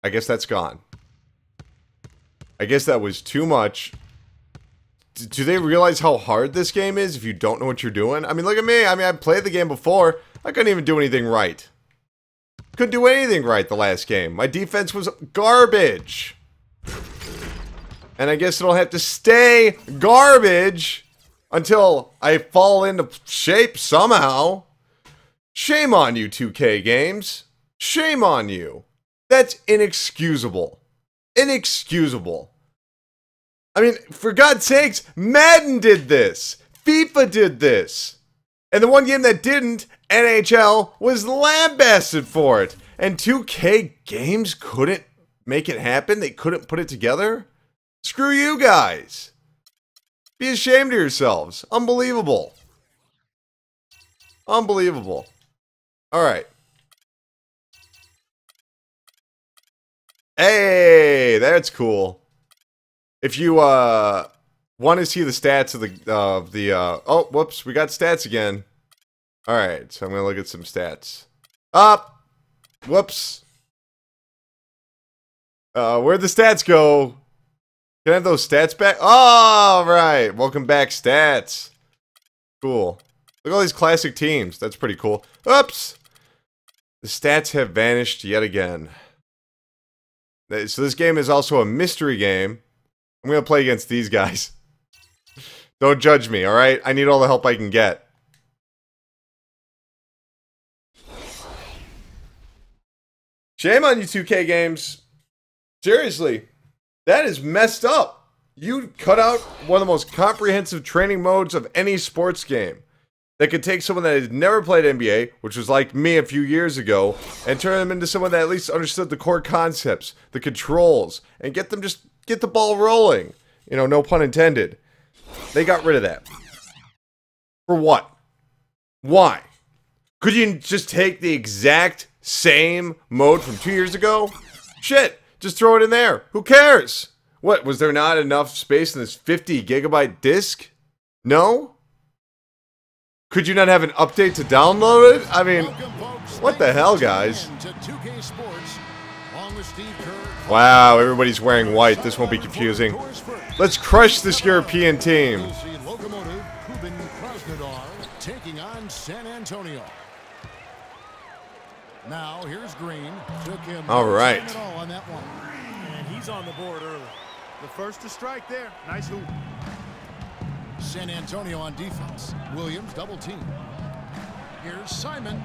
I guess that's gone. I guess that was too much. Do they realize how hard this game is if you don't know what you're doing? I mean, look at me. I mean, I played the game before. I couldn't even do anything right. Couldn't do anything right the last game. My defense was garbage. And I guess it'll have to stay garbage until I fall into shape somehow. Shame on you, 2K games. Shame on you. That's inexcusable. Inexcusable. I mean, for God's sakes, Madden did this. FIFA did this. And the one game that didn't, NHL, was lambasted for it. And 2K games couldn't make it happen? They couldn't put it together? Screw you guys. Be ashamed of yourselves. Unbelievable. Unbelievable. Alright. Hey, that's cool. If you want to see the stats of the oh, whoops, we got stats again. All right, so I'm gonna look at some stats. Up, whoops. Where'd the stats go? Can I have those stats back? All right, welcome back, stats. Cool. Look at all these classic teams. That's pretty cool. Oops. The stats have vanished yet again. So this game is also a mystery game. I'm going to play against these guys. Don't judge me, alright? I need all the help I can get. Shame on you, 2K games. Seriously. That is messed up. You cut out one of the most comprehensive training modes of any sports game. That could take someone that had never played NBA, which was like me a few years ago, and turn them into someone that at least understood the core concepts, the controls, and get them just... get the ball rolling. You know, no pun intended. They got rid of that. For what? Why? Could you just take the exact same mode from 2 years ago? Shit, just throw it in there. Who cares? What, was there not enough space in this 50 gigabyte disk? No? Could you not have an update to download it? I mean, what the hell, guys? Wow, everybody's wearing white. This won't be confusing. Let's crush this European team. Taking on San Antonio. Now here's Green. Took him all right. on that one. And he's on the board early. The first to strike there. Nice hoop. San Antonio on defense. Williams double team. Here's Simon.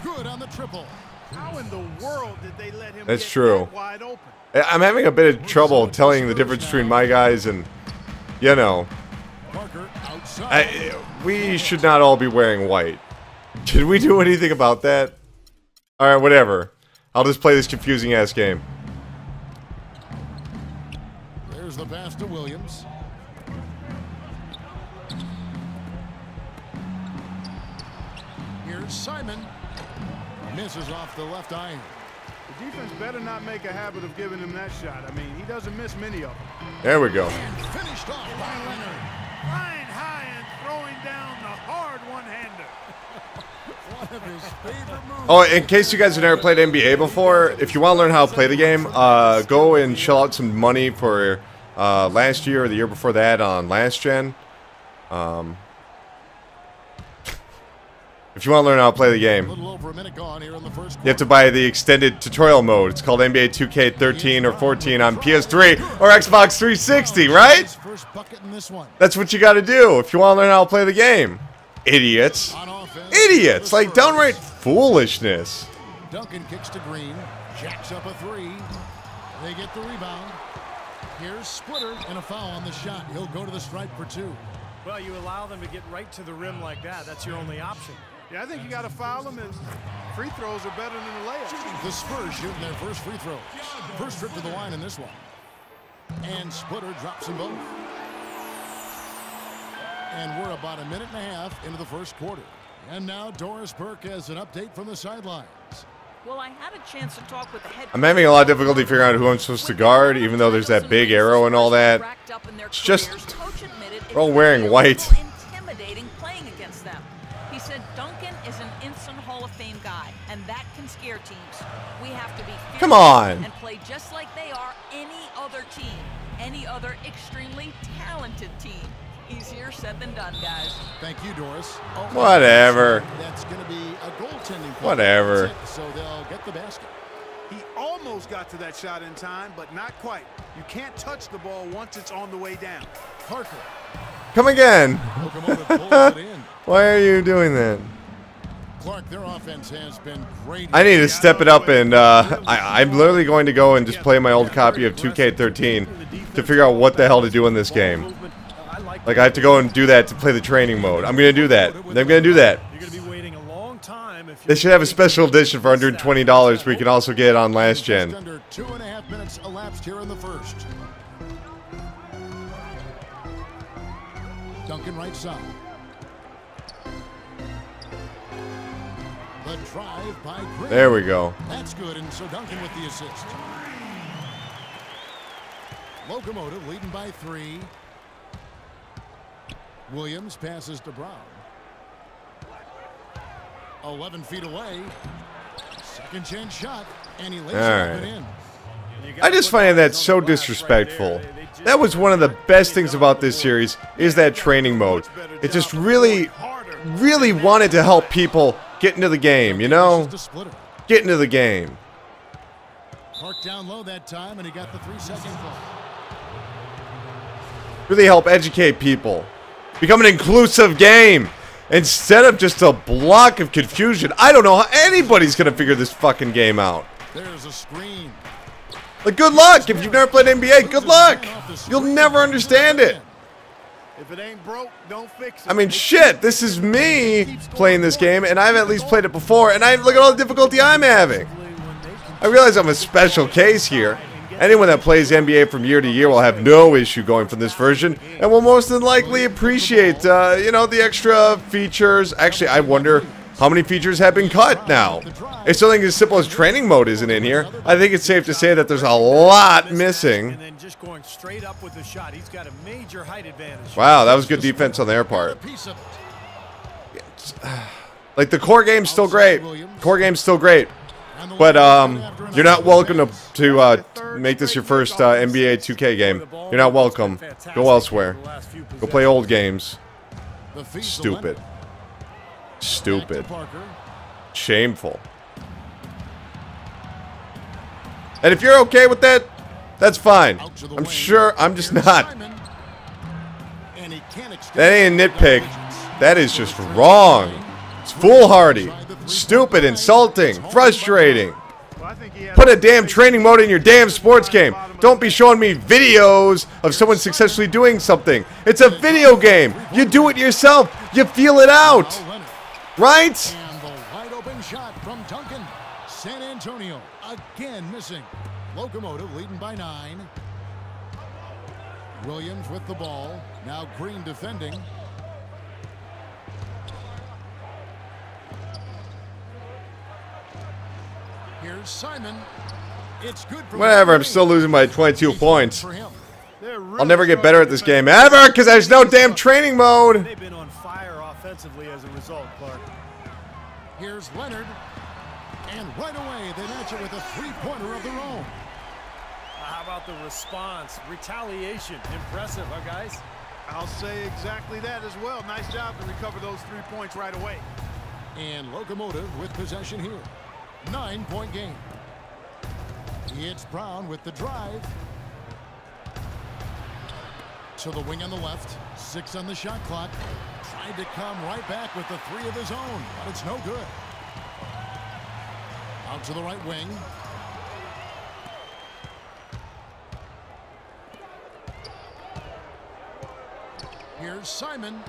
Good on the triple. How in the world did they let him That's get true. that wide open? I'm having a bit of trouble telling the difference between my guys and, you know, we should not all be wearing white. Can we do anything about that? Alright, whatever. I'll just play this confusing ass game. the pass to Williams. Here's Simon. Misses off the left iron. The defense better not make a habit of giving him that shot. I mean, he doesn't miss many of them. There we go. And finished off by Leonard. Flying high and throwing down the hard one-hander. One of his favorite moves. Oh, in case you guys have never played NBA before, if you want to learn how to play the game, go and shell out some money for last year or the year before that on Last Gen. If you want to learn how to play the game, A little over a minute gone here in the first you have to buy the extended tutorial mode. It's called NBA 2K13 or 14 on PS3 or Xbox 360, right? First bucket in this one. That's what you got to do if you want to learn how to play the game. Idiots. On offense, Idiots. Like downright foolishness. Duncan kicks to Green. Jacks up a three. They get the rebound. Here's Splitter and a foul on the shot. He'll go to the stripe for two. Well, you allow them to get right to the rim like that. That's your only option. Yeah, I think you got to foul them, and free throws are better than the layups. The Spurs shooting their first free throws. First trip to the line in this one. And Splitter drops them both. And we're about a minute and a half into the first quarter. And now Doris Burke has an update from the sidelines. Well, I had a chance to talk with the head. I'm having a lot of difficulty figuring out who I'm supposed to guard, even though there's that big arrow and all that. It's just, we're all wearing white. Intimidating playing against them. He said Duncan is an instant Hall of Fame guy, and that can scare teams. We have to be fearless Come on. and play just like they are any other team, any other extremely talented team. Easier said than done, guys. Thank you, Doris. Oh, Whatever. That's going to be a goaltending call. Whatever. That's it, so they'll get the basket. He almost got to that shot in time, but not quite. You can't touch the ball once it's on the way down. Parker. Come again. Locomotive pulls it in. Why are you doing that? Clark, their offense has been great. I need to step it up, and I'm literally going to go and just play my old copy of 2K13 to figure out what the hell to do in this game. Like, I have to go and do that to play the training mode. I'm going to do that. I'm going to do that. You're going to be waiting a long time. If They should have a special edition for $120 we can also get on Last Gen. Just under 2.5 minutes elapsed here in the first. Duncan right side. The drive by Green. There we go. That's good, and so Duncan with the assist. Locomotive leading by 3. Williams passes to Brown. 11 feet away. Second chance shot, and he lays it up and in. I just find that so disrespectful. That was one of the best things about this series, is that training mode. It just really, really wanted to help people get into the game, you know? Get into the game. Park down low that time, and he got the 3-second call. Really help educate people. Become an inclusive game. Instead of just a block of confusion. I don't know how anybody's going to figure this fucking game out. There's a screen. Like, good luck. If you've never played NBA, good luck. You'll never understand it. If it ain't broke, don't fix it. I mean, shit, this is me playing this game, and I've at least played it before, and look at all the difficulty I'm having. I realize I'm a special case here. Anyone that plays NBA from year to year will have no issue going from this version, and will most than likely appreciate, you know, the extra features. Actually, I wonder how many features have been cut now. If something as simple as training mode isn't in here, I think it's safe to say that there's a lot missing. And then just going straight up with the shot. He's got a major height advantage. Wow, that was good defense on their part. Like, the core game's still great. Core game's still great. But you're not welcome to make this your first NBA 2K game. You're not welcome. Go elsewhere. Go play old games. Stupid. Stupid. Shameful. And if you're okay with that, that's fine. I'm sure I'm just not. That ain't a nitpick. That is just wrong. It's foolhardy. Stupid, insulting, frustrating. Put a damn training mode in your damn sports game. Don't be showing me videos of someone successfully doing something. It's a video game. You do it yourself. You feel it out. Right? And the wide open shot from Duncan. San Antonio again missing. Locomotive leading by 9. Williams with the ball. Now Green defending. Here's Simon. It's good for Whatever, I'm still losing by 22 points. for him. I'll never get better at this game ever because there's no damn training mode. They've been on fire offensively as a result, Clark. Here's Leonard. And right away, they match it with a three-pointer of their own. How about the response? Retaliation. Impressive, huh, guys? I'll say exactly that as well. Nice job to recover those 3 points right away. And Locomotive with possession here. 9-point game. It's Brown with the drive. To the wing on the left. 6 on the shot clock. Tried to come right back with the 3 of his own, but it's no good. Out to the right wing. Here's Simon.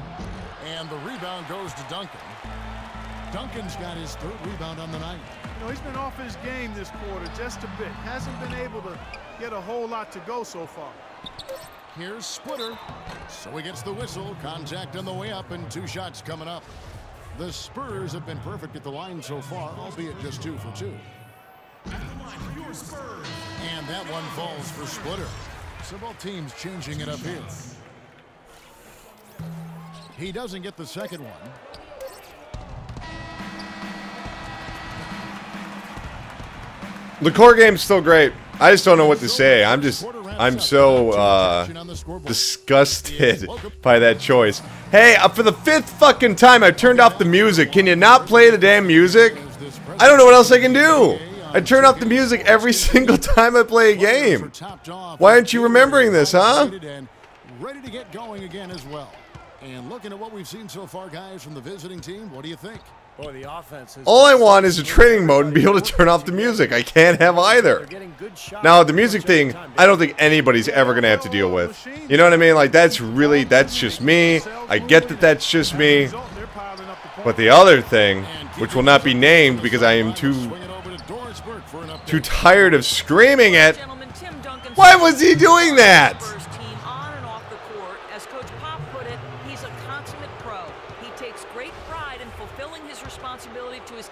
And the rebound goes to Duncan. Duncan's got his 3rd rebound on the night. You know, he's been off his game this quarter just a bit. Hasn't been able to get a whole lot to go so far. Here's Splitter. So he gets the whistle. Contact on the way up and 2 shots coming up. The Spurs have been perfect at the line so far, albeit just 2 for 2. And that one falls for Splitter. So both teams changing it up here. He doesn't get the second one. The core game's still great. I just don't know what to say. I'm so disgusted by that choice. Hey, for the 5th fucking time, I turned off the music. Can you not play the damn music? I don't know what else I can do. I turn off the music every single time I play a game. Why aren't you remembering this, huh? Ready to get going again as well. And looking at what we've seen so far, guys, from the visiting team, what do you think? Boy, the offense is All I want is a training mode and be able to turn off the music. I can't have either. Now, the music thing, I don't think anybody's ever going to have to deal with. You know what I mean? Like, that's just me. I get that that's just me. But the other thing, which will not be named because I am too tired of screaming it. Why was he doing that?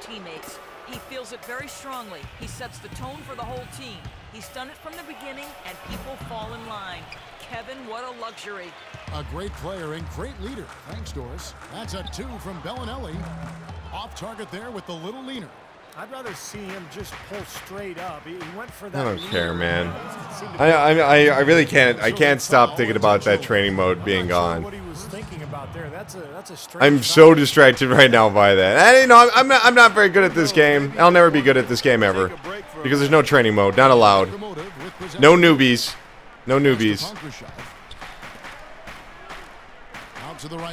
Teammates. He feels it very strongly. He sets the tone for the whole team. He's done it from the beginning, and people fall in line. Kevin, what a luxury. A great player and great leader. Thanks, Doris. That's a 2 from Bellinelli. Off target there with the little leaner. I'd rather see him just pull straight up. He went for that. I don't care, man. I really can't. I can't stop thinking about that training mode being gone. What he was thinking about there. That's a strange I'm so distracted right now by that. And, you know, I'm not very good at this game. I'll never be good at this game ever because there's no training mode. Not allowed. No newbies. No newbies.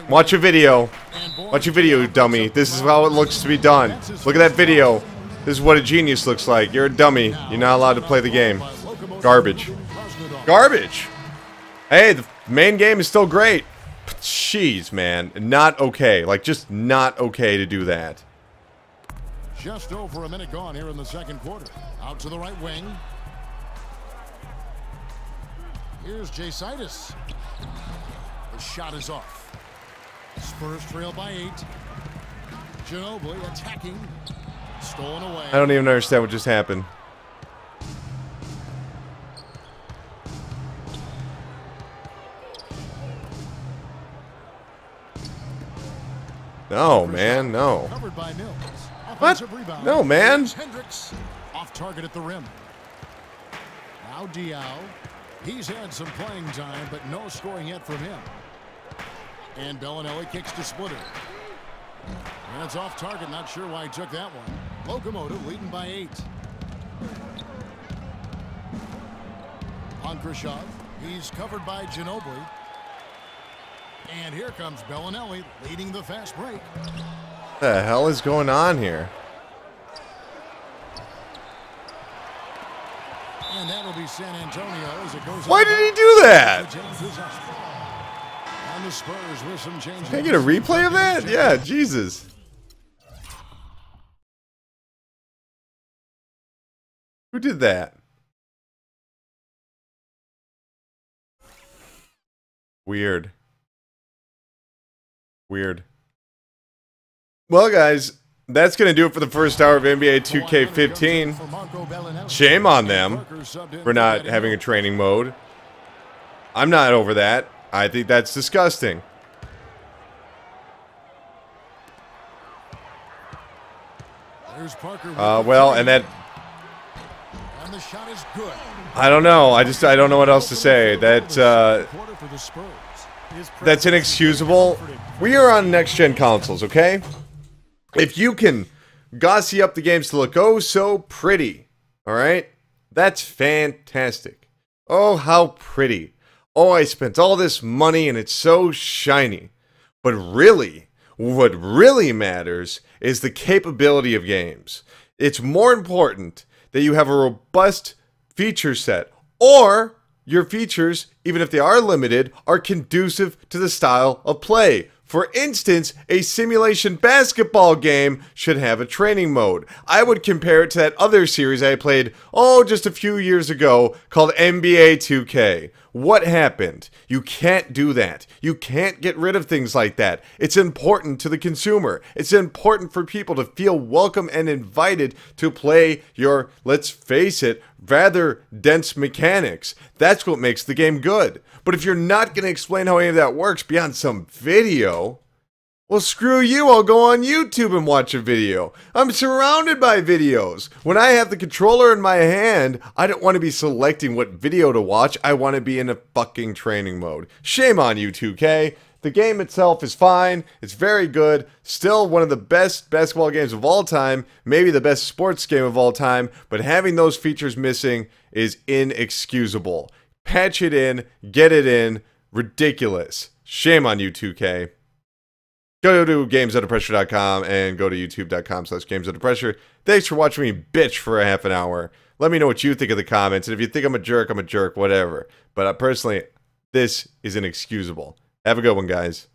Watch a video. Watch a video, you dummy. This is how it looks to be done. Look at that video. This is what a genius looks like. You're a dummy. You're not allowed to play the game. Garbage. Garbage. Hey, the main game is still great. But jeez, man. Not okay. Like, just not okay to do that. Just over a minute gone here in the second quarter. Out to the right wing. Here's Jasitis. The shot is off. Spurs trail by 8. Ginobili attacking. Stolen away. I don't even understand what just happened. No, man, no. Covered by Mills. What? Rebound. No, man. Hendricks off target at the rim. Now Diaw. He's had some playing time, but no scoring yet from him. And Bellinelli kicks to Splitter. And it's off target. Not sure why he took that one. Locomotive leading by 8. On Khrushchev. He's covered by Ginobili. And here comes Bellinelli leading the fast break. What the hell is going on here? And that'll be San Antonio as it goes. Why did he do that? And the Spurs with some changes. Can I get a replay of that? Yeah, Jesus. Who did that? Weird. Weird. Well, guys, that's going to do it for the first hour of NBA 2K15. Shame on them for not having a training mode. I'm not over that. I think that's disgusting. Well, and that... I don't know. I don't know what else to say. That's inexcusable. We are on next-gen consoles, okay? If you can gossy up the games to look oh so pretty, alright? That's fantastic. Oh, how pretty. Oh, I spent all this money and it's so shiny. But really, what really matters is the capability of games. It's more important that you have a robust feature set, or your features, even if they are limited, are conducive to the style of play. For instance, a simulation basketball game should have a training mode. I would compare it to that other series I played, just a few years ago, called NBA 2K. What happened? You can't do that. You can't get rid of things like that. It's important to the consumer. It's important for people to feel welcome and invited to play your, let's face it, rather dense mechanics. That's what makes the game good. But if you're not going to explain how any of that works beyond some video, well, screw you. I'll go on YouTube and watch a video. I'm surrounded by videos. When I have the controller in my hand, I don't want to be selecting what video to watch. I want to be in a fucking training mode. Shame on you, 2K. The game itself is fine. It's very good. Still one of the best basketball games of all time. Maybe the best sports game of all time. But having those features missing is inexcusable. Patch it in. Get it in. Ridiculous. Shame on you, 2K. Go to GamesUnderPressure.com and go to YouTube.com/GamesUnderPressure. Thanks for watching me bitch for a half an hour. Let me know what you think in the comments. And if you think I'm a jerk, whatever. But personally, this is inexcusable. Have a good one, guys.